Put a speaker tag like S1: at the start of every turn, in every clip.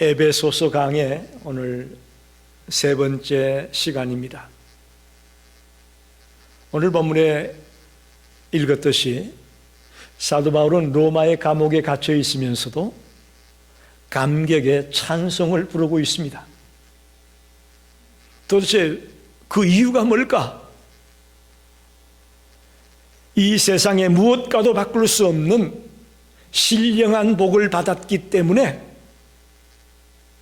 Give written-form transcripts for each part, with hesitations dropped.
S1: 에베소서 강의 오늘 세 번째 시간입니다. 오늘 본문에 읽었듯이 사도 바울은 로마의 감옥에 갇혀 있으면서도 감격의 찬송을 부르고 있습니다. 도대체 그 이유가 뭘까? 이 세상에 무엇과도 바꿀 수 없는 신령한 복을 받았기 때문에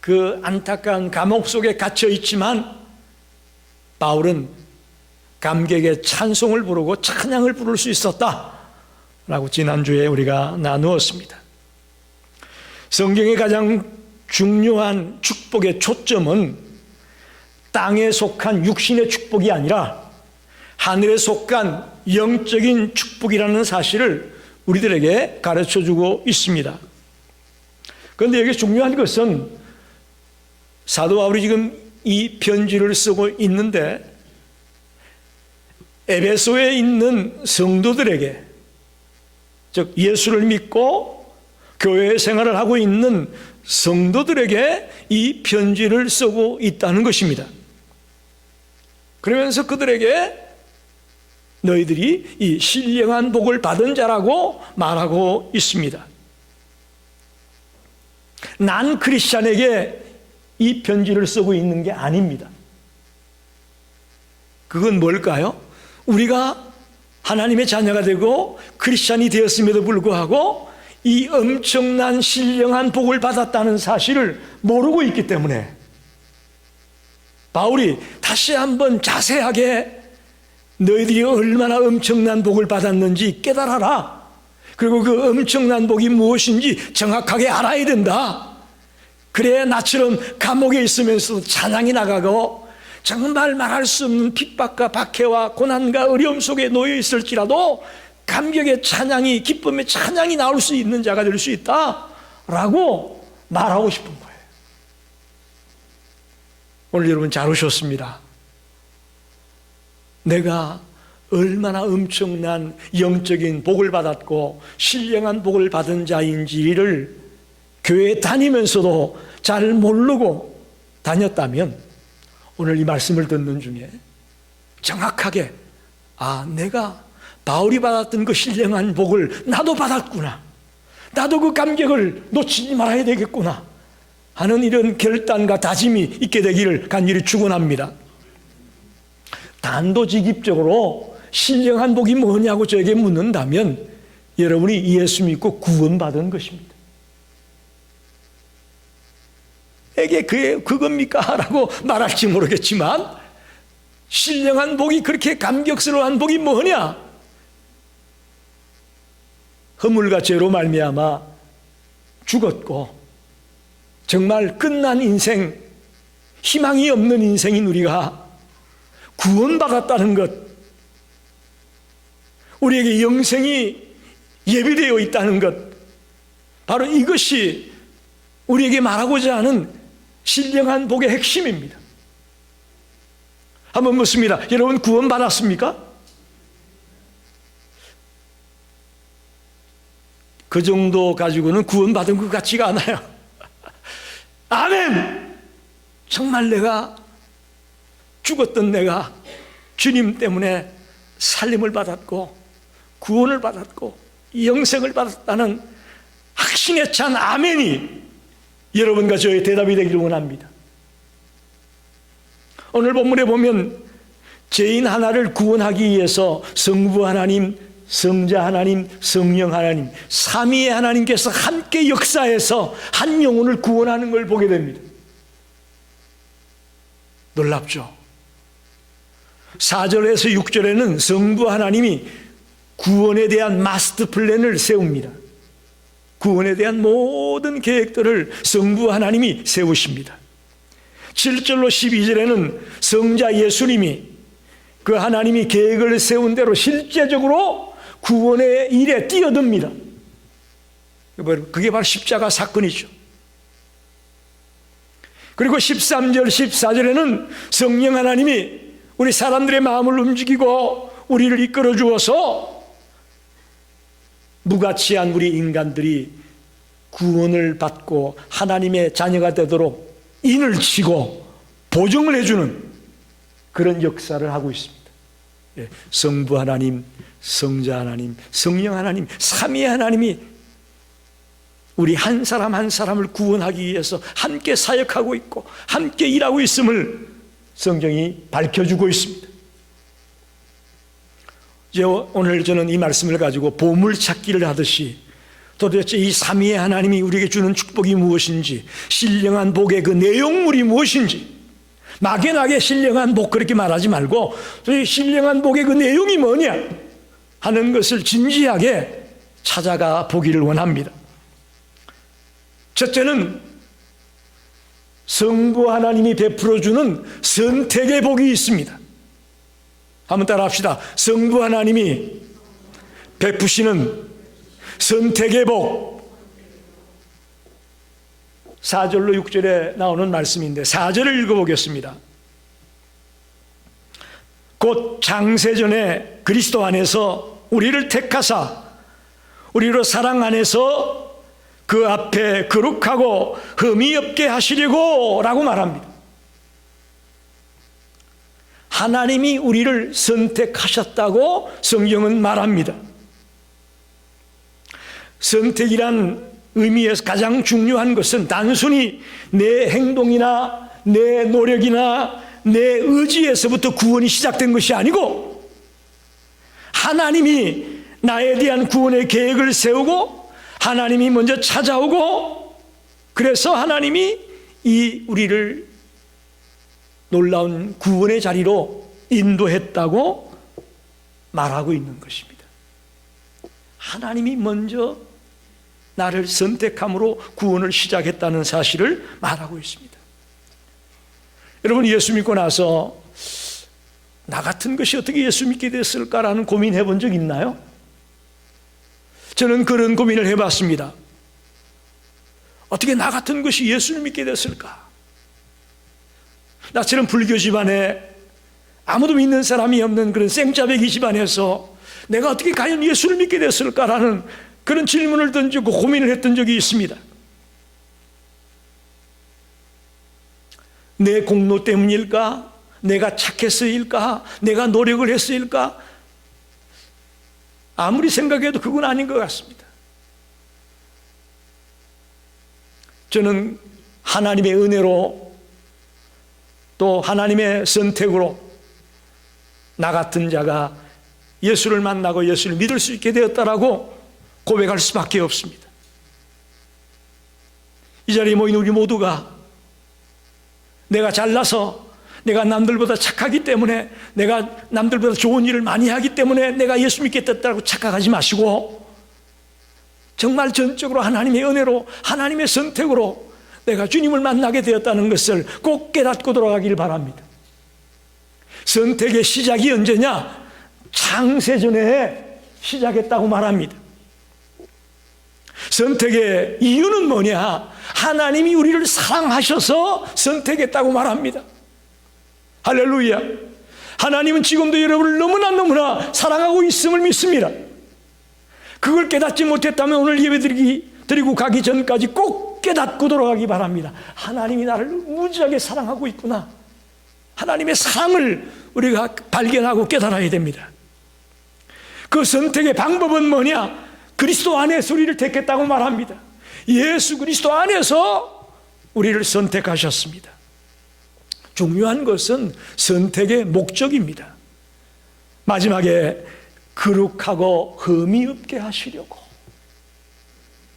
S1: 그 안타까운 감옥 속에 갇혀 있지만 바울은 감격의 찬송을 부르고 찬양을 부를 수 있었다라고 지난주에 우리가 나누었습니다. 성경의 가장 중요한 축복의 초점은 땅에 속한 육신의 축복이 아니라 하늘에 속한 영적인 축복이라는 사실을 우리들에게 가르쳐주고 있습니다. 그런데 여기 중요한 것은 사도 바울이 지금 이 편지를 쓰고 있는데 에베소에 있는 성도들에게, 즉 예수를 믿고 교회 생활을 하고 있는 성도들에게 이 편지를 쓰고 있다는 것입니다. 그러면서 그들에게 너희들이 이 신령한 복을 받은 자라고 말하고 있습니다. 난 크리스찬에게 이 편지를 쓰고 있는 게 아닙니다. 그건 뭘까요? 우리가 하나님의 자녀가 되고 크리스찬이 되었음에도 불구하고 이 엄청난 신령한 복을 받았다는 사실을 모르고 있기 때문에 바울이 다시 한번 자세하게 너희들이 얼마나 엄청난 복을 받았는지 깨달아라. 그리고 그 엄청난 복이 무엇인지 정확하게 알아야 된다. 그래야 나처럼 감옥에 있으면서도 찬양이 나가고 정말 말할 수 없는 핍박과 박해와 고난과 어려움 속에 놓여 있을지라도 감격의 찬양이, 기쁨의 찬양이 나올 수 있는 자가 될 수 있다라고 말하고 싶은 거예요. 오늘 여러분 잘 오셨습니다. 내가 얼마나 엄청난 영적인 복을 받았고 신령한 복을 받은 자인지를 교회에 다니면서도 잘 모르고 다녔다면 오늘 이 말씀을 듣는 중에 정확하게 내가 바울이 받았던 그 신령한 복을 나도 받았구나, 나도 그 감격을 놓치지 말아야 되겠구나 하는 이런 결단과 다짐이 있게 되기를 간절히 축원합니다. 단도직입적으로 신령한 복이 뭐냐고 저에게 묻는다면 여러분이 예수 믿고 구원받은 것입니다. 에게 그겁니까? 라고 말할지 모르겠지만 신령한 복이, 그렇게 감격스러운 복이 뭐냐? 허물과 죄로 말미암아 죽었고 정말 끝난 인생, 희망이 없는 인생인 우리가 구원받았다는 것, 우리에게 영생이 예비되어 있다는 것, 바로 이것이 우리에게 말하고자 하는 신령한 복의 핵심입니다. 한번 묻습니다. 여러분 구원받았습니까? 그 정도 가지고는 구원받은 것 같지가 않아요. 아멘! 정말 내가 죽었던 내가 주님 때문에 살림을 받았고 구원을 받았고 영생을 받았다는 확신에 찬 아멘이 여러분과 저의 대답이 되기를 원합니다. 오늘 본문에 보면 죄인 하나를 구원하기 위해서 성부 하나님, 성자 하나님, 성령 하나님, 삼위의 하나님께서 함께 역사해서 한 영혼을 구원하는 걸 보게 됩니다. 놀랍죠? 4절에서 6절에는 성부 하나님이 구원에 대한 마스터 플랜을 세웁니다. 구원에 대한 모든 계획들을 성부 하나님이 세우십니다. 7절로 12절에는 성자 예수님이 그 하나님이 계획을 세운 대로 실제적으로 구원의 일에 뛰어듭니다. 그게 바로 십자가 사건이죠. 그리고 13절, 14절에는 성령 하나님이 우리 사람들의 마음을 움직이고 우리를 이끌어 주어서 무가치한 우리 인간들이 구원을 받고 하나님의 자녀가 되도록 인을 치고 보증을 해주는 그런 역사를 하고 있습니다. 성부 하나님, 성자 하나님, 성령 하나님, 삼위 하나님이 우리 한 사람 한 사람을 구원하기 위해서 함께 사역하고 있고 함께 일하고 있음을 성경이 밝혀주고 있습니다. 이제 오늘 저는 이 말씀을 가지고 보물찾기를 하듯이 도대체 이 삼위의 하나님이 우리에게 주는 축복이 무엇인지, 신령한 복의 그 내용물이 무엇인지, 막연하게 신령한 복 그렇게 말하지 말고 신령한 복의 그 내용이 뭐냐 하는 것을 진지하게 찾아가 보기를 원합니다. 첫째는 성부 하나님이 베풀어주는 선택의 복이 있습니다. 한번 따라합시다. 성부 하나님이 베푸시는 선택의 복. 4절로 6절에 나오는 말씀인데 4절을 읽어보겠습니다. 곧 창세전에 그리스도 안에서 우리를 택하사 우리로 사랑 안에서 그 앞에 거룩하고 흠이 없게 하시려고 라고 말합니다. 하나님이 우리를 선택하셨다고 성경은 말합니다. 선택이란 의미에서 가장 중요한 것은 단순히 내 행동이나 내 노력이나 내 의지에서부터 구원이 시작된 것이 아니고 하나님이 나에 대한 구원의 계획을 세우고 하나님이 먼저 찾아오고 그래서 하나님이 이 우리를 놀라운 구원의 자리로 인도했다고 말하고 있는 것입니다. 하나님이 먼저 나를 선택함으로 구원을 시작했다는 사실을 말하고 있습니다. 여러분, 예수 믿고 나서 나 같은 것이 어떻게 예수 믿게 됐을까라는 고민해 본 적 있나요? 저는 그런 고민을 해봤습니다. 어떻게 나 같은 것이 예수를 믿게 됐을까? 나처럼 불교 집안에 아무도 믿는 사람이 없는 그런 생짜배기 집안에서 내가 어떻게 과연 예수를 믿게 됐을까라는 그런 질문을 던지고 고민을 했던 적이 있습니다. 내 공로 때문일까? 내가 착해서일까? 내가 노력을 했으일까? 아무리 생각해도 그건 아닌 것 같습니다. 저는 하나님의 은혜로 또 하나님의 선택으로 나 같은 자가 예수를 만나고 예수를 믿을 수 있게 되었다라고 고백할 수밖에 없습니다. 이 자리에 모인 우리 모두가 내가 잘나서 내가 남들보다 착하기 때문에 내가 남들보다 좋은 일을 많이 하기 때문에 내가 예수 믿게 됐다고 착각하지 마시고 정말 전적으로 하나님의 은혜로 하나님의 선택으로 내가 주님을 만나게 되었다는 것을 꼭 깨닫고 돌아가길 바랍니다. 선택의 시작이 언제냐? 창세전에 시작했다고 말합니다. 선택의 이유는 뭐냐? 하나님이 우리를 사랑하셔서 선택했다고 말합니다. 할렐루야. 하나님은 지금도 여러분을 너무나 사랑하고 있음을 믿습니다. 그걸 깨닫지 못했다면 오늘 예배 드리고 가기 전까지 꼭 깨닫고 돌아가기 바랍니다. 하나님이 나를 무지하게 사랑하고 있구나. 하나님의 사랑을 우리가 발견하고 깨달아야 됩니다. 그 선택의 방법은 뭐냐? 그리스도 안에서 우리를 택했다고 말합니다. 예수 그리스도 안에서 우리를 선택하셨습니다. 중요한 것은 선택의 목적입니다. 마지막에 거룩하고 흠이 없게 하시려고.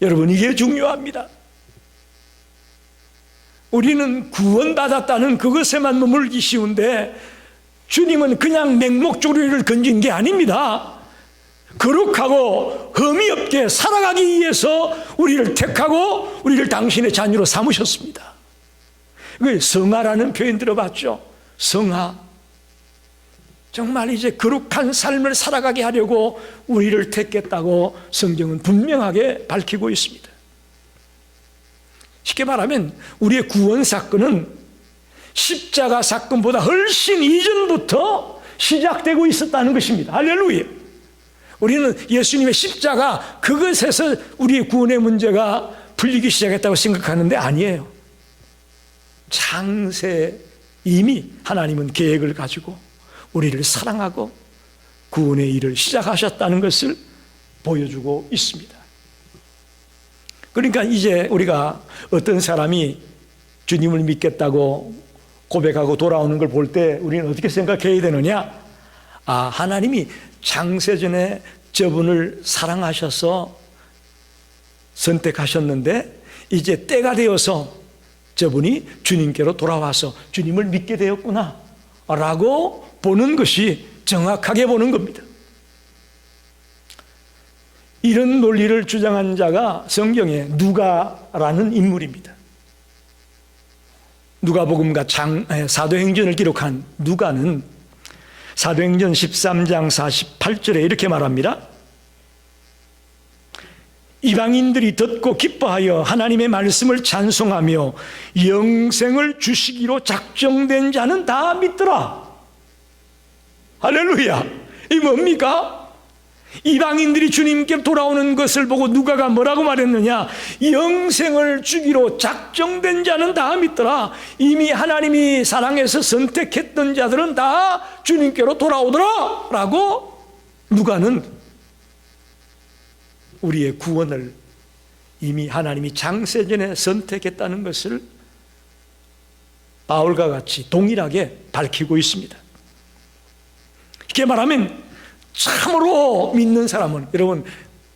S1: 여러분, 이게 중요합니다. 우리는 구원받았다는 그것에만 머물기 쉬운데 주님은 그냥 맹목적으로 우리를 건진 게 아닙니다. 거룩하고 흠이 없게 살아가기 위해서 우리를 택하고 우리를 당신의 자녀로 삼으셨습니다. 성화라는 표현 들어봤죠? 성화. 정말 이제 거룩한 삶을 살아가게 하려고 우리를 택했다고 성경은 분명하게 밝히고 있습니다. 쉽게 말하면 우리의 구원 사건은 십자가 사건보다 훨씬 이전부터 시작되고 있었다는 것입니다. 할렐루야. 우리는 예수님의 십자가 그것에서 우리의 구원의 문제가 풀리기 시작했다고 생각하는데 아니에요. 창세 이미 하나님은 계획을 가지고 우리를 사랑하고 구원의 일을 시작하셨다는 것을 보여주고 있습니다. 그러니까 이제 우리가 어떤 사람이 주님을 믿겠다고 고백하고 돌아오는 걸 볼 때 우리는 어떻게 생각해야 되느냐? 하나님이 창세전에 저분을 사랑하셔서 선택하셨는데 이제 때가 되어서 저분이 주님께로 돌아와서 주님을 믿게 되었구나 라고 보는 것이 정확하게 보는 겁니다. 이런 논리를 주장한 자가 성경에 누가라는 인물입니다. 누가복음과 사도행전을 기록한 누가는 사도행전 13장 48절에 이렇게 말합니다. 이방인들이 듣고 기뻐하여 하나님의 말씀을 찬송하며 영생을 주시기로 작정된 자는 다 믿더라. 할렐루야. 이 뭡니까? 이방인들이 주님께 돌아오는 것을 보고 누가가 뭐라고 말했느냐? 영생을 주기로 작정된 자는 다 믿더라. 이미 하나님이 사랑해서 선택했던 자들은 다 주님께로 돌아오더라 라고 누가는 우리의 구원을 이미 하나님이 창세전에 선택했다는 것을 바울과 같이 동일하게 밝히고 있습니다. 이렇게 말하면 참으로 믿는 사람은, 여러분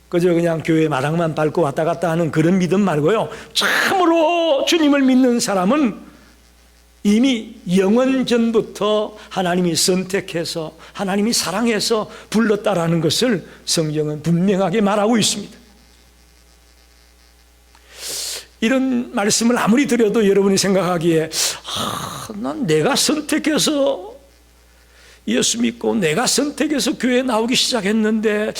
S1: 그저 그냥 교회 마당만 밟고 왔다 갔다 하는 그런 믿음 말고요, 참으로 주님을 믿는 사람은 이미 영원 전부터 하나님이 선택해서 하나님이 사랑해서 불렀다라는 것을 성경은 분명하게 말하고 있습니다. 이런 말씀을 아무리 드려도 여러분이 생각하기에 난 내가 선택해서 예수 믿고 내가 선택해서 교회에 나오기 시작했는데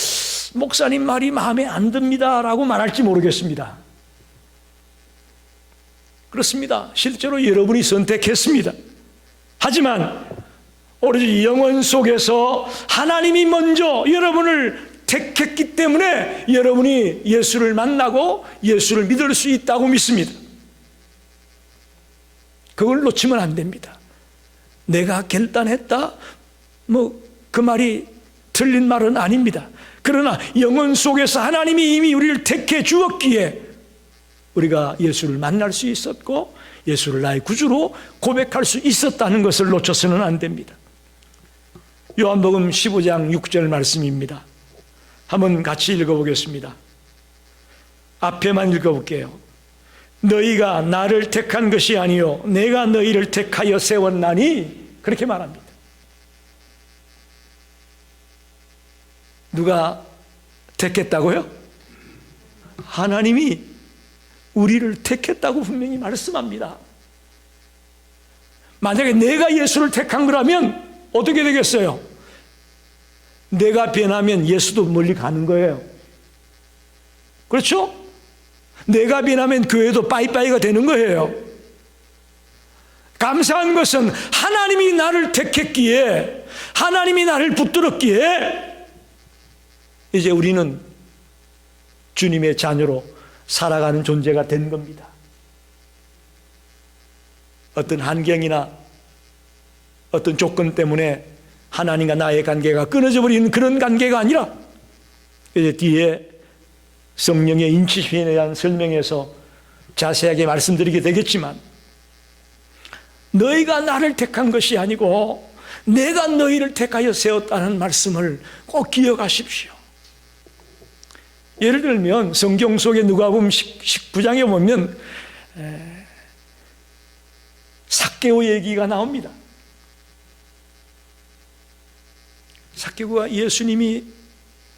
S1: 목사님 말이 마음에 안 듭니다 라고 말할지 모르겠습니다. 그렇습니다. 실제로 여러분이 선택했습니다. 하지만 오로지 영혼 속에서 하나님이 먼저 여러분을 택했기 때문에 여러분이 예수를 만나고 예수를 믿을 수 있다고 믿습니다. 그걸 놓치면 안 됩니다. 내가 결단했다? 그 말이 틀린 말은 아닙니다. 그러나 영혼 속에서 하나님이 이미 우리를 택해 주었기에 우리가 예수를 만날 수 있었고 예수를 나의 구주로 고백할 수 있었다는 것을 놓쳐서는 안 됩니다. 요한복음 15장 6절 말씀입니다. 한번 같이 읽어보겠습니다. 앞에만 읽어볼게요. 너희가 나를 택한 것이 아니요 내가 너희를 택하여 세웠나니, 그렇게 말합니다. 누가 택했다고요? 하나님이 우리를 택했다고 분명히 말씀합니다. 만약에 내가 예수를 택한 거라면 어떻게 되겠어요? 내가 변하면 예수도 멀리 가는 거예요. 그렇죠? 내가 변하면 교회도 빠이빠이가 되는 거예요. 감사한 것은 하나님이 나를 택했기에, 하나님이 나를 붙들었기에 이제 우리는 주님의 자녀로 살아가는 존재가 된 겁니다. 어떤 환경이나 어떤 조건 때문에 하나님과 나의 관계가 끊어져 버리는 그런 관계가 아니라, 이제 뒤에 성령의 인치심에 대한 설명에서 자세하게 말씀드리게 되겠지만, 너희가 나를 택한 것이 아니고 내가 너희를 택하여 세웠다는 말씀을 꼭 기억하십시오. 예를 들면 성경 속에 누가복음 19장에 보면 삭개오 얘기가 나옵니다. 삭개오가 예수님이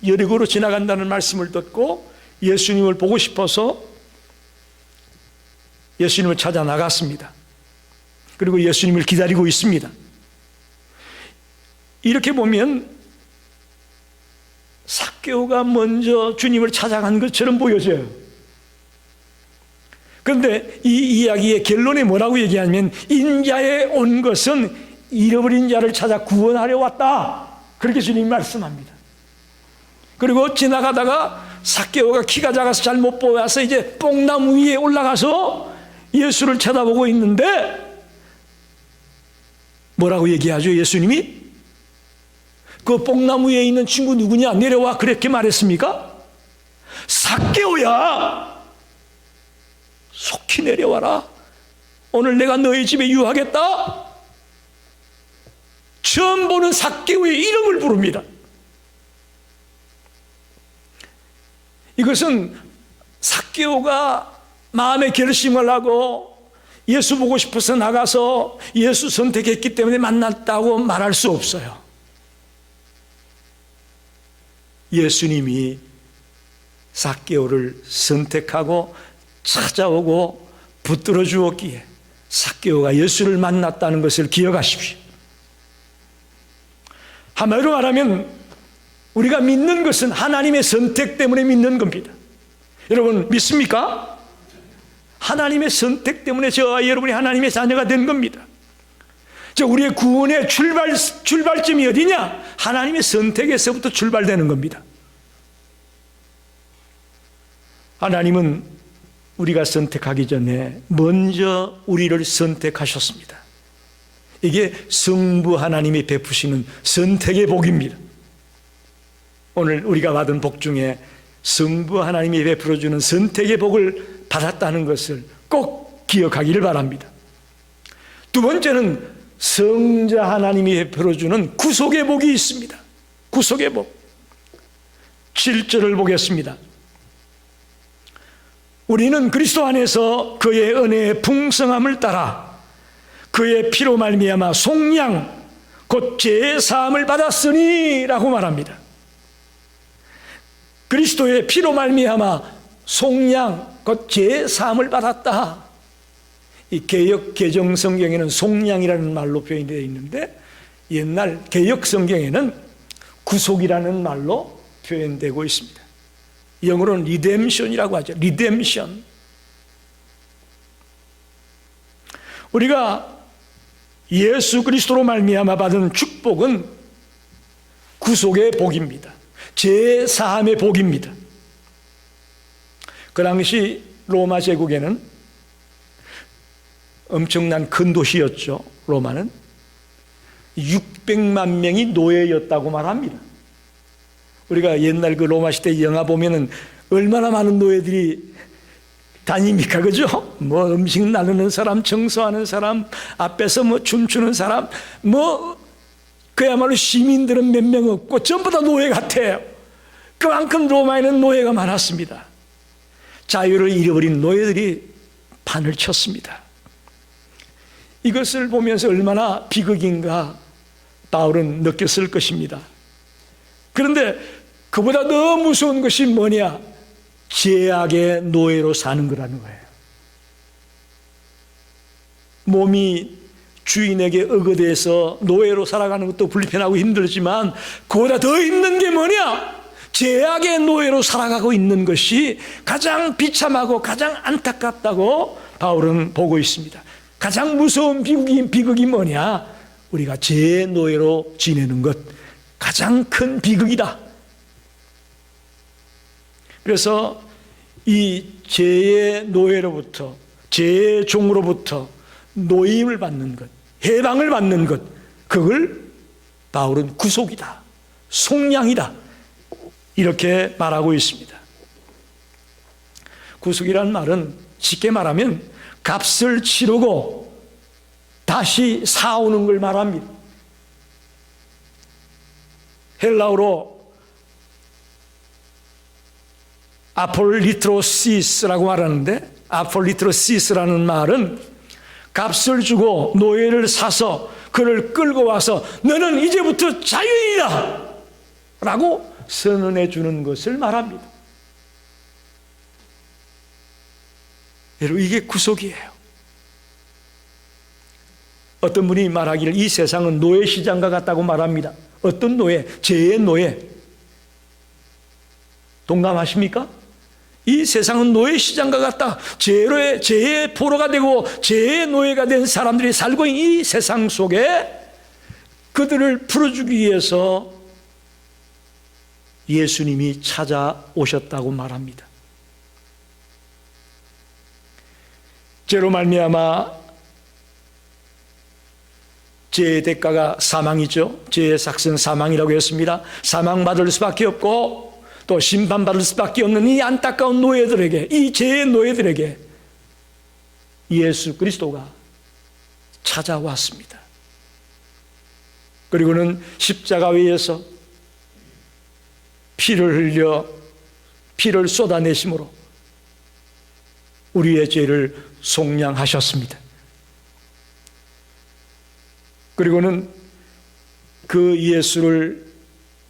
S1: 여리고로 지나간다는 말씀을 듣고 예수님을 보고 싶어서 예수님을 찾아 나갔습니다. 그리고 예수님을 기다리고 있습니다. 이렇게 보면 삭개오가 먼저 주님을 찾아간 것처럼 보여져요. 그런데 이 이야기의 결론이 뭐라고 얘기하냐면, 인자에 온 것은 잃어버린 자를 찾아 구원하려 왔다, 그렇게 주님이 말씀합니다. 그리고 지나가다가 삭개오가 키가 작아서 잘 못 보여서 이제 뽕나무 위에 올라가서 예수를 쳐다보고 있는데 뭐라고 얘기하죠? 예수님이 그 뽕나무 위에 있는 친구 누구냐? 내려와. 그렇게 말했습니까? 삭개오야, 속히 내려와라. 오늘 내가 너희 집에 유하겠다. 처음 보는 삭개오의 이름을 부릅니다. 이것은 삭개오가 마음의 결심을 하고 예수 보고 싶어서 나가서 예수 선택했기 때문에 만났다고 말할 수 없어요. 예수님이 삭개오를 선택하고 찾아오고 붙들어 주었기에 삭개오가 예수를 만났다는 것을 기억하십시오. 한마디로 말하면 우리가 믿는 것은 하나님의 선택 때문에 믿는 겁니다. 여러분 믿습니까? 하나님의 선택 때문에 저와 여러분이 하나님의 자녀가 된 겁니다. 우리의 구원의 출발점이 어디냐? 하나님의 선택에서부터 출발되는 겁니다. 하나님은 우리가 선택하기 전에 먼저 우리를 선택하셨습니다. 이게 성부 하나님이 베푸시는 선택의 복입니다. 오늘 우리가 받은 복 중에 성부 하나님이 베풀어주는 선택의 복을 받았다는 것을 꼭 기억하기를 바랍니다. 두 번째는 성자 하나님이 베풀어주는 구속의 복이 있습니다. 구속의 복. 7절을 보겠습니다. 우리는 그리스도 안에서 그의 은혜의 풍성함을 따라 그의 피로 말미암아 속량 곧 죄의 사함을 받았으니 라고 말합니다. 그리스도의 피로 말미암아 속량 곧 죄의 사함을 받았다. 이 개역 개정 성경에는 속량이라는 말로 표현이 되어 있는데 옛날 개역 성경에는 구속이라는 말로 표현되고 있습니다. 영어로는 리뎀션이라고 하죠. 리뎀션. 우리가 예수 그리스도로 말미암아 받은 축복은 구속의 복입니다. 죄 사함의 복입니다. 그 당시 로마 제국에는 엄청난 큰 도시였죠. 로마는 600만 명이 노예였다고 말합니다. 우리가 옛날 그 로마 시대 영화 보면은 얼마나 많은 노예들이 다닙니까? 그죠? 뭐 음식 나누는 사람, 청소하는 사람, 앞에서 뭐 춤추는 사람, 뭐 그야말로 시민들은 몇 명 없고 전부 다 노예 같아요. 그만큼 로마에는 노예가 많았습니다. 자유를 잃어버린 노예들이 판을 쳤습니다. 이것을 보면서 얼마나 비극인가 바울은 느꼈을 것입니다. 그런데 그보다 더 무서운 것이 뭐냐? 죄악의 노예로 사는 거라는 거예요. 몸이 주인에게 억압돼서 노예로 살아가는 것도 불편하고 힘들지만 그보다 더 힘든 게 뭐냐? 죄악의 노예로 살아가고 있는 것이 가장 비참하고 가장 안타깝다고 바울은 보고 있습니다. 가장 무서운 비극이 뭐냐? 우리가 죄의 노예로 지내는 것, 가장 큰 비극이다. 그래서 이 죄의 노예로부터, 죄의 종으로부터 노임을 받는 것, 해방을 받는 것, 그걸 바울은 구속이다, 속량이다, 이렇게 말하고 있습니다. 구속이라는 말은 쉽게 말하면 값을 치르고 다시 사오는 걸 말합니다. 헬라어로 아폴리트로시스라고 말하는데, 아폴리트로시스라는 말은 값을 주고 노예를 사서 그를 끌고 와서 너는 이제부터 자유인이다 라고 선언해 주는 것을 말합니다. 여러분, 이게 구속이에요. 어떤 분이 말하기를 이 세상은 노예 시장과 같다고 말합니다. 어떤 노예? 죄의 노예. 동감하십니까? 이 세상은 노예 시장과 같다. 죄의 포로가 되고 죄의 노예가 된 사람들이 살고 있는 이 세상 속에 그들을 풀어주기 위해서 예수님이 찾아오셨다고 말합니다. 죄로 말미암아 죄의 대가가 사망이죠. 죄의 삭은 사망이라고 했습니다. 사망받을 수밖에 없고 또 심판받을 수밖에 없는 이 안타까운 노예들에게, 이 죄의 노예들에게 예수 그리스도가 찾아왔습니다. 그리고는 십자가 위에서 피를 쏟아내심으로 우리의 죄를 속량하셨습니다. 그리고는 그 예수를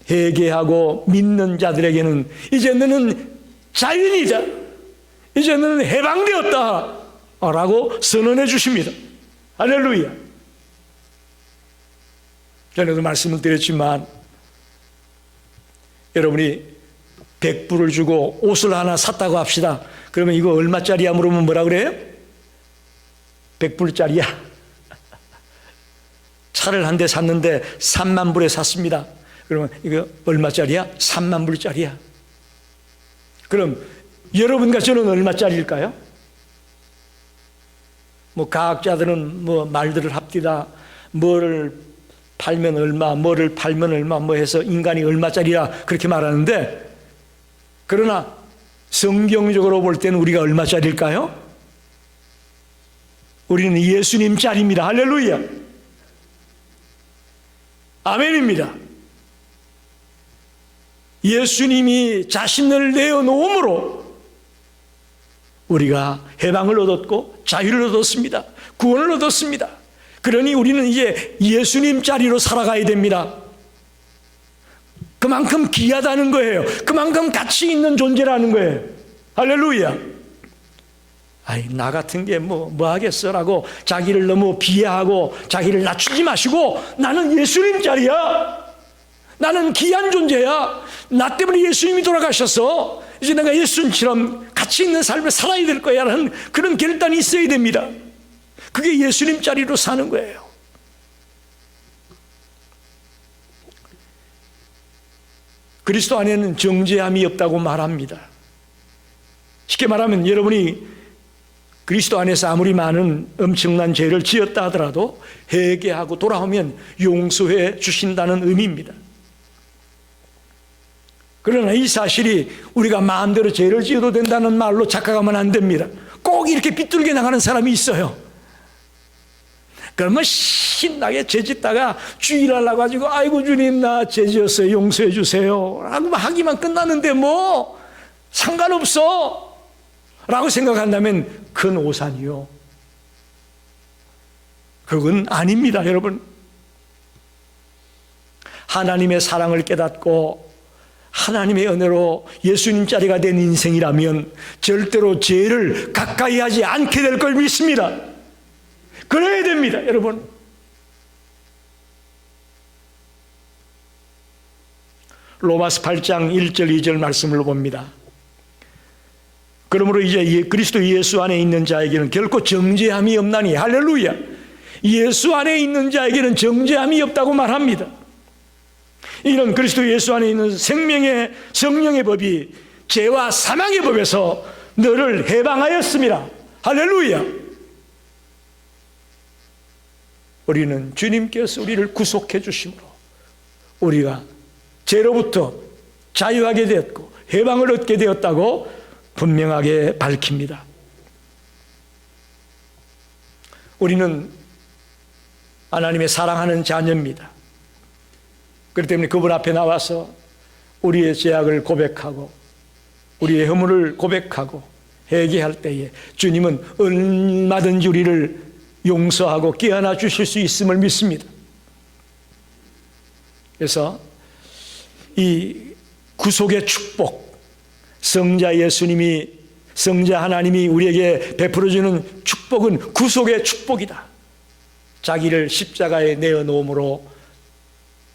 S1: 회개하고 믿는 자들에게는 이제 너는 자유인이다, 이제 너는 해방되었다 라고 선언해 주십니다. 할렐루야. 전에도 말씀을 드렸지만 여러분이 100불을 주고 옷을 하나 샀다고 합시다. 그러면 이거 얼마짜리야 물으면 뭐라 그래요? 100불짜리야. 차를 한 대 샀는데 3만 불에 샀습니다. 그러면 이거 얼마짜리야? 3만 불짜리야. 그럼 여러분과 저는 얼마짜리일까요? 뭐 과학자들은 뭐 말들을 합디다. 뭐를 팔면 얼마, 뭐를 팔면 얼마, 뭐 해서 인간이 얼마짜리라 그렇게 말하는데, 그러나 성경적으로 볼 때는 우리가 얼마짜리일까요? 우리는 예수님짜리입니다. 할렐루야. 아멘입니다. 예수님이 자신을 내어놓음으로 우리가 해방을 얻었고 자유를 얻었습니다. 구원을 얻었습니다. 그러니 우리는 이제 예수님짜리로 살아가야 됩니다. 그만큼 귀하다는 거예요. 그만큼 가치 있는 존재라는 거예요. 할렐루야. 아이, 나 같은 게 뭐 하겠어라고 자기를 너무 비하하고 자기를 낮추지 마시고, 나는 예수님짜리야. 나는 귀한 존재야. 나 때문에 예수님이 돌아가셔서 이제 내가 예수님처럼 가치 있는 삶을 살아야 될 거야 라는 그런 결단이 있어야 됩니다. 그게 예수님짜리로 사는 거예요. 그리스도 안에는 정죄함이 없다고 말합니다. 쉽게 말하면 여러분이 그리스도 안에서 아무리 많은 엄청난 죄를 지었다 하더라도 회개하고 돌아오면 용서해 주신다는 의미입니다. 그러나 이 사실이 우리가 마음대로 죄를 지어도 된다는 말로 착각하면 안 됩니다. 꼭 이렇게 비뚤게 나가는 사람이 있어요. 그러면 신나게 죄 짓다가 주일하려고 가지고 아이고 주님 나 죄 지었어요 용서해 주세요 라고 하기만 끝나는데 뭐 상관없어 라고 생각한다면 큰 오산이요. 그건 아닙니다. 여러분, 하나님의 사랑을 깨닫고 하나님의 은혜로 예수님 자리가 된 인생이라면 절대로 죄를 가까이 하지 않게 될 걸 믿습니다. 그래야 됩니다. 여러분, 로마서 8장 1절 2절 말씀을 봅니다. 그러므로 이제 그리스도 예수 안에 있는 자에게는 결코 정죄함이 없나니, 할렐루야. 예수 안에 있는 자에게는 정죄함이 없다고 말합니다. 이는 그리스도 예수 안에 있는 생명의 성령의 법이 죄와 사망의 법에서 너를 해방하였습니다. 할렐루야. 우리는 주님께서 우리를 구속해 주심으로 우리가 죄로부터 자유하게 되었고 해방을 얻게 되었다고 분명하게 밝힙니다. 우리는 하나님의 사랑하는 자녀입니다. 그렇기 때문에 그분 앞에 나와서 우리의 죄악을 고백하고 우리의 허물을 고백하고 회개할 때에 주님은 얼마든지 우리를 용서하고 깨어나 주실 수 있음을 믿습니다. 그래서 이 구속의 축복, 성자 예수님이, 성자 하나님이 우리에게 베풀어주는 축복은 구속의 축복이다. 자기를 십자가에 내어놓음으로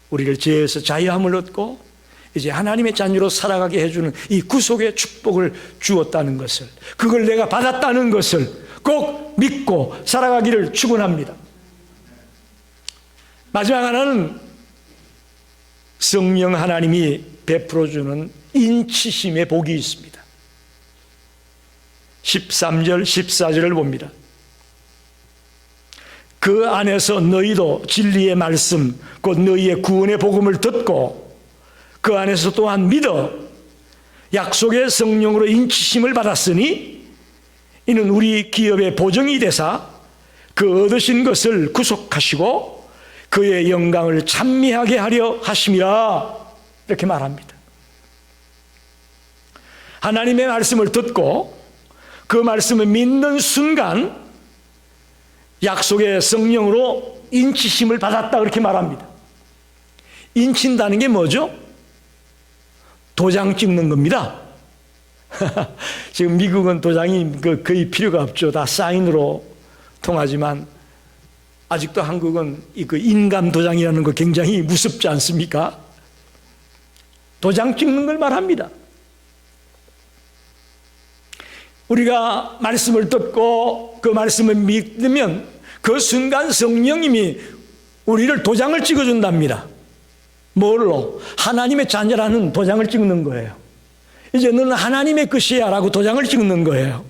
S1: 우리를 죄에서 자유함을 얻고 이제 하나님의 자녀로 살아가게 해주는 이 구속의 축복을 주었다는 것을, 그걸 내가 받았다는 것을 꼭 믿고 살아가기를 축원합니다. 마지막 하나는 성령 하나님이 베풀어주는 인치심의 복이 있습니다. 13절 14절을 봅니다. 그 안에서 너희도 진리의 말씀 곧 너희의 구원의 복음을 듣고 그 안에서 또한 믿어 약속의 성령으로 인치심을 받았으니 이는 우리 기업의 보증이 되사 그 얻으신 것을 구속하시고 그의 영광을 찬미하게 하려 하심이라. 이렇게 말합니다. 하나님의 말씀을 듣고 그 말씀을 믿는 순간 약속의 성령으로 인치심을 받았다, 그렇게 말합니다. 인친다는 게 뭐죠? 도장 찍는 겁니다. 지금 미국은 도장이 거의 필요가 없죠. 다 사인으로 통하지만 아직도 한국은 그 인감 도장이라는 거 굉장히 무섭지 않습니까? 도장 찍는 걸 말합니다. 우리가 말씀을 듣고 그 말씀을 믿으면 그 순간 성령님이 우리를 도장을 찍어준답니다. 뭘로? 하나님의 자녀라는 도장을 찍는 거예요. 이제 너는 하나님의 것이야 라고 도장을 찍는 거예요.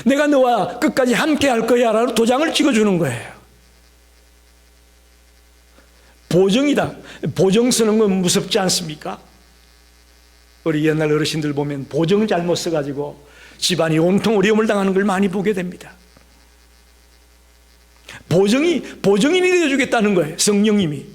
S1: 내가 너와 끝까지 함께 할 거야 라고 도장을 찍어주는 거예요. 보증이다. 보증 쓰는 건 무섭지 않습니까? 우리 옛날 어르신들 보면 보증 잘못 써가지고 집안이 온통 어려움을 당하는 걸 많이 보게 됩니다. 보증인이 되어주겠다는 거예요. 성령님이.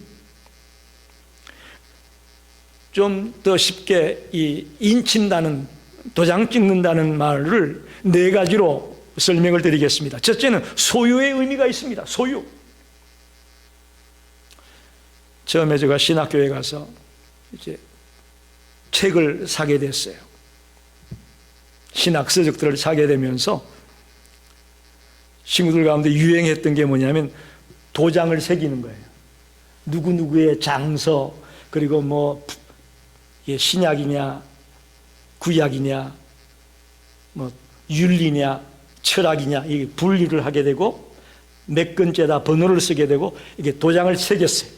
S1: 좀 더 쉽게 이 인친다는, 도장 찍는다는 말을 네 가지로 설명을 드리겠습니다. 첫째는 소유의 의미가 있습니다. 소유. 처음에 제가 신학교에 가서 이제 책을 사게 됐어요. 신학 서적들을 사게 되면서 친구들 가운데 유행했던 게 뭐냐면 도장을 새기는 거예요. 누구누구의 장서, 그리고 뭐 신약이냐 구약이냐 뭐 윤리냐 철학이냐 이게 분리를 하게 되고 몇 건째다 번호를 쓰게 되고 이게 도장을 새겼어요.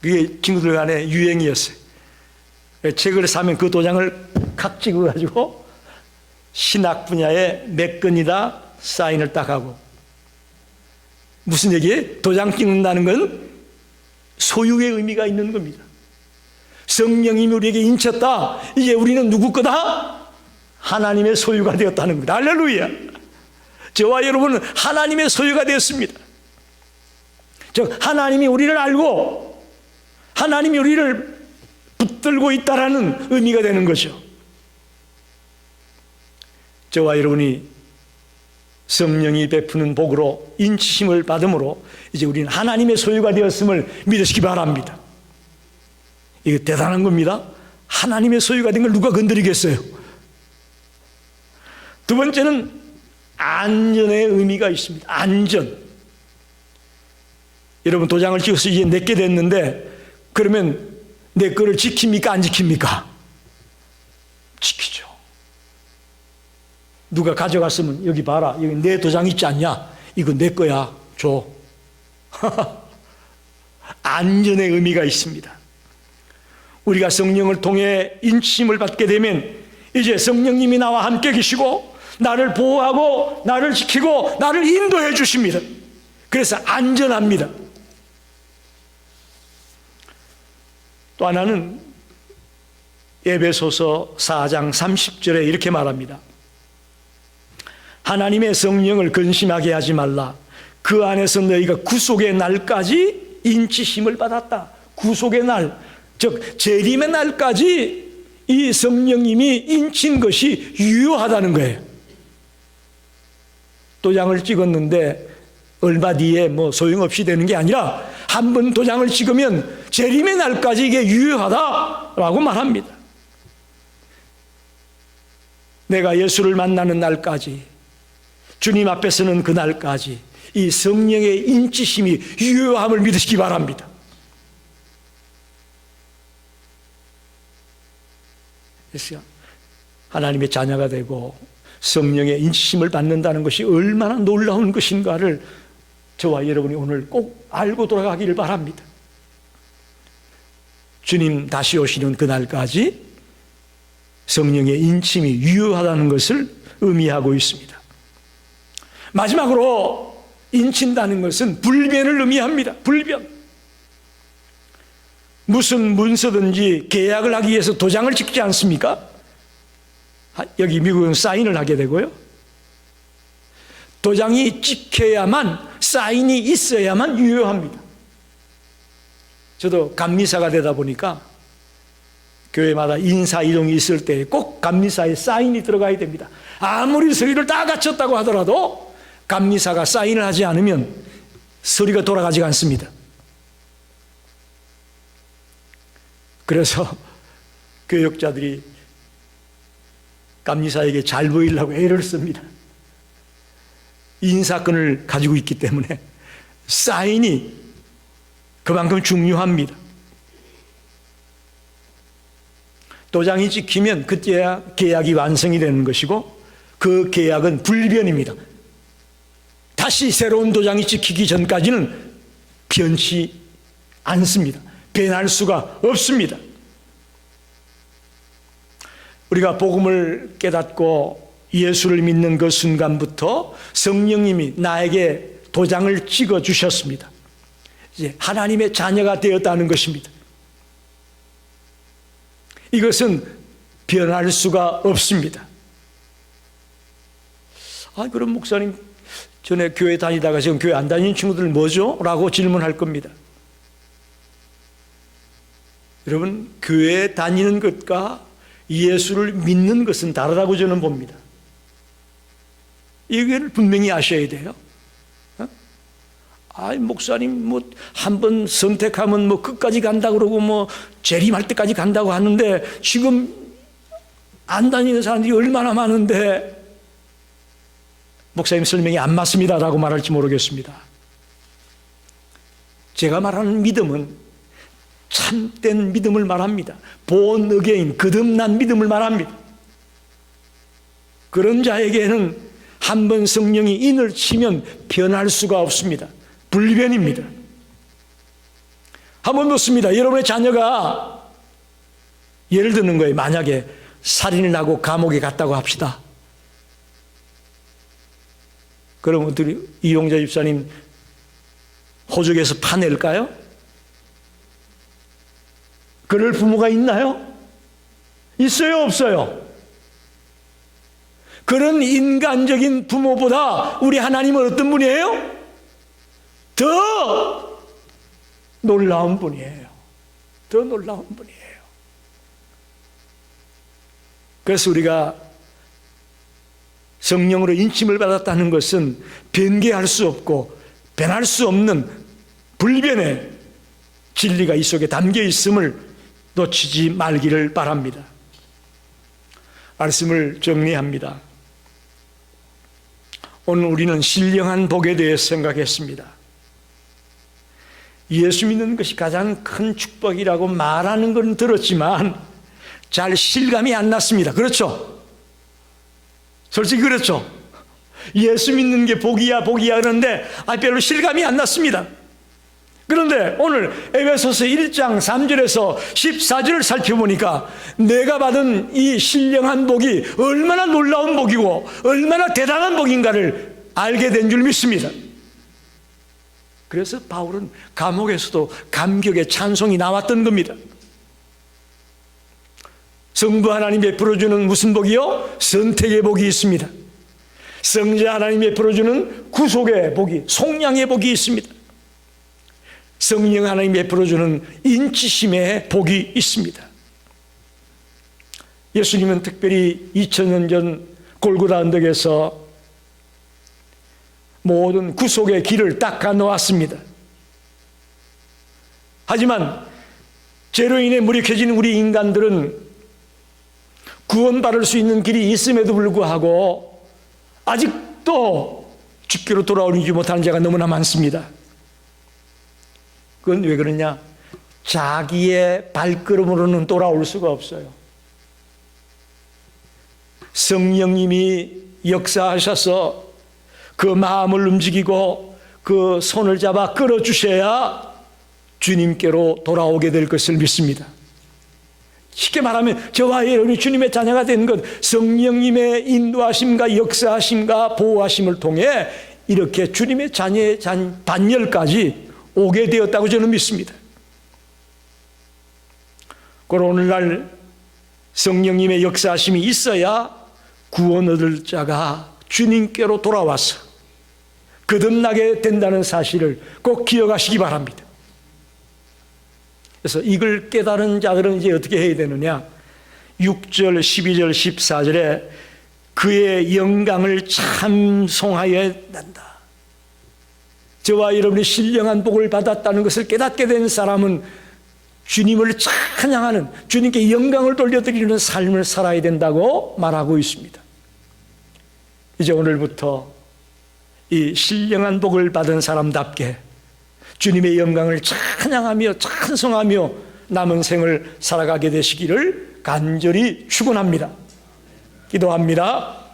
S1: 그게 친구들 간에 유행이었어요. 책을 사면 그 도장을 칵 찍어가지고 신학 분야에 몇 건이다 사인을 딱 하고. 무슨 얘기예요? 도장 찍는다는 건 소유의 의미가 있는 겁니다. 성령님이 우리에게 인쳤다. 이제 우리는 누구 거다? 하나님의 소유가 되었다는 겁니다. 할렐루야. 저와 여러분은 하나님의 소유가 되었습니다. 즉 하나님이 우리를 알고 하나님이 우리를 붙들고 있다라는 의미가 되는 거죠. 저와 여러분이 성령이 베푸는 복으로 인치심을 받음으로 이제 우리는 하나님의 소유가 되었음을 믿으시기 바랍니다. 이게 대단한 겁니다. 하나님의 소유가 된 걸 누가 건드리겠어요? 두 번째는 안전의 의미가 있습니다. 안전. 여러분 도장을 찍어서 이제 내게 됐는데 그러면 내 거를 지킵니까? 안 지킵니까? 지키죠. 누가 가져갔으면 여기 봐라. 여기 내 도장 있지 않냐? 이거 내 거야. 줘. 안전의 의미가 있습니다. 우리가 성령을 통해 인치심을 받게 되면 이제 성령님이 나와 함께 계시고 나를 보호하고 나를 지키고 나를 인도해 주십니다. 그래서 안전합니다. 또 하나는 에베소서 4장 30절에 이렇게 말합니다. 하나님의 성령을 근심하게 하지 말라. 그 안에서 너희가 구속의 날까지 인치심을 받았다. 구속의 날, 즉 재림의 날까지 이 성령님이 인친 것이 유효하다는 거예요. 도장을 찍었는데 얼마 뒤에 뭐 소용없이 되는 게 아니라 한 번 도장을 찍으면 재림의 날까지 이게 유효하다라고 말합니다. 내가 예수를 만나는 날까지, 주님 앞에 서는 그 날까지 이 성령의 인치심이 유효함을 믿으시기 바랍니다. 그래서 하나님의 자녀가 되고 성령의 인치심을 받는다는 것이 얼마나 놀라운 것인가를 저와 여러분이 오늘 꼭 알고 돌아가기를 바랍니다. 주님 다시 오시는 그날까지 성령의 인침이 유효하다는 것을 의미하고 있습니다. 마지막으로 인친다는 것은 불변을 의미합니다. 불변. 무슨 문서든지 계약을 하기 위해서 도장을 찍지 않습니까? 여기 미국은 사인을 하게 되고요. 도장이 찍혀야만, 사인이 있어야만 유효합니다. 저도 감리사가 되다 보니까 교회마다 인사이동이 있을 때 꼭 감리사에 사인이 들어가야 됩니다. 아무리 서류를 다 갖췄다고 하더라도 감리사가 사인을 하지 않으면 서류가 돌아가지 않습니다. 그래서 교역자들이 감리사에게 잘 보이려고 애를 씁니다. 인사권을 가지고 있기 때문에 사인이 그만큼 중요합니다. 도장이 찍히면 그때야 계약이 완성이 되는 것이고 그 계약은 불변입니다. 다시 새로운 도장이 찍히기 전까지는 변치 않습니다. 변할 수가 없습니다. 우리가 복음을 깨닫고 예수를 믿는 그 순간부터 성령님이 나에게 도장을 찍어 주셨습니다. 이제 하나님의 자녀가 되었다는 것입니다. 이것은 변할 수가 없습니다. 그럼 목사님, 전에 교회 다니다가 지금 교회 안 다니는 친구들 뭐죠? 라고 질문할 겁니다. 여러분, 교회에 다니는 것과 예수를 믿는 것은 다르다고 저는 봅니다. 이걸 분명히 아셔야 돼요. 목사님, 한 번 선택하면 끝까지 간다 그러고 재림할 때까지 간다고 하는데 지금 안 다니는 사람들이 얼마나 많은데 목사님 설명이 안 맞습니다라고 말할지 모르겠습니다. 제가 말하는 믿음은 참된 믿음을 말합니다. born again, 거듭난 믿음을 말합니다. 그런 자에게는 한 번 성령이 인을 치면 변할 수가 없습니다. 불변입니다. 한번 묻습니다. 여러분의 자녀가 예를 드는 거예요. 만약에 살인을 하고 감옥에 갔다고 합시다. 그럼 어떻게 이용자 집사님 호적에서 파낼까요? 그럴 부모가 있나요? 있어요, 없어요? 그런 인간적인 부모보다 우리 하나님은 어떤 분이에요? 더 놀라운 분이에요. 더 놀라운 분이에요. 그래서 우리가 성령으로 인침을 받았다는 것은 변개할 수 없고 변할 수 없는 불변의 진리가 이 속에 담겨 있음을 놓치지 말기를 바랍니다. 말씀을 정리합니다. 오늘 우리는 신령한 복에 대해서 생각했습니다. 예수 믿는 것이 가장 큰 축복이라고 말하는 건 들었지만 잘 실감이 안 났습니다. 그렇죠? 솔직히 그렇죠? 예수 믿는 게 복이야 그러는데 별로 실감이 안 났습니다. 그런데 오늘 에베소서 1장 3절에서 14절을 살펴보니까 내가 받은 이 신령한 복이 얼마나 놀라운 복이고 얼마나 대단한 복인가를 알게 된 줄 믿습니다. 그래서 바울은 감옥에서도 감격의 찬송이 나왔던 겁니다. 성부 하나님 베풀어주는 무슨 복이요? 선택의 복이 있습니다. 성자 하나님 베풀어주는 구속의 복이, 속량의 복이 있습니다. 성령 하나님 베풀어주는 인치심의 복이 있습니다. 예수님은 특별히 2000년 전 골고다 언덕에서 모든 구속의 길을 닦아 놓았습니다. 하지만 죄로 인해 무력해진 우리 인간들은 구원받을 수 있는 길이 있음에도 불구하고 아직도 주께로 돌아오지 못하는 자가 너무나 많습니다. 그건 왜 그러냐? 자기의 발걸음으로는 돌아올 수가 없어요. 성령님이 역사하셔서 그 마음을 움직이고 그 손을 잡아 끌어주셔야 주님께로 돌아오게 될 것을 믿습니다. 쉽게 말하면 저와 여러분이 주님의 자녀가 된 것, 성령님의 인도하심과 역사하심과 보호하심을 통해 이렇게 주님의 자녀의 단열까지 오게 되었다고 저는 믿습니다. 그리고 오늘날 성령님의 역사하심이 있어야 구원 얻을 자가 주님께로 돌아와서 거듭나게 된다는 사실을 꼭 기억하시기 바랍니다. 그래서 이걸 깨달은 자들은 이제 어떻게 해야 되느냐? 6절, 12절, 14절에 그의 영광을 찬송하여야 한다. 저와 여러분이 신령한 복을 받았다는 것을 깨닫게 된 사람은 주님을 찬양하는, 주님께 영광을 돌려드리는 삶을 살아야 된다고 말하고 있습니다. 이제 오늘부터 이 신령한 복을 받은 사람답게 주님의 영광을 찬양하며 찬송하며 남은 생을 살아가게 되시기를 간절히 축원합니다. 기도합니다.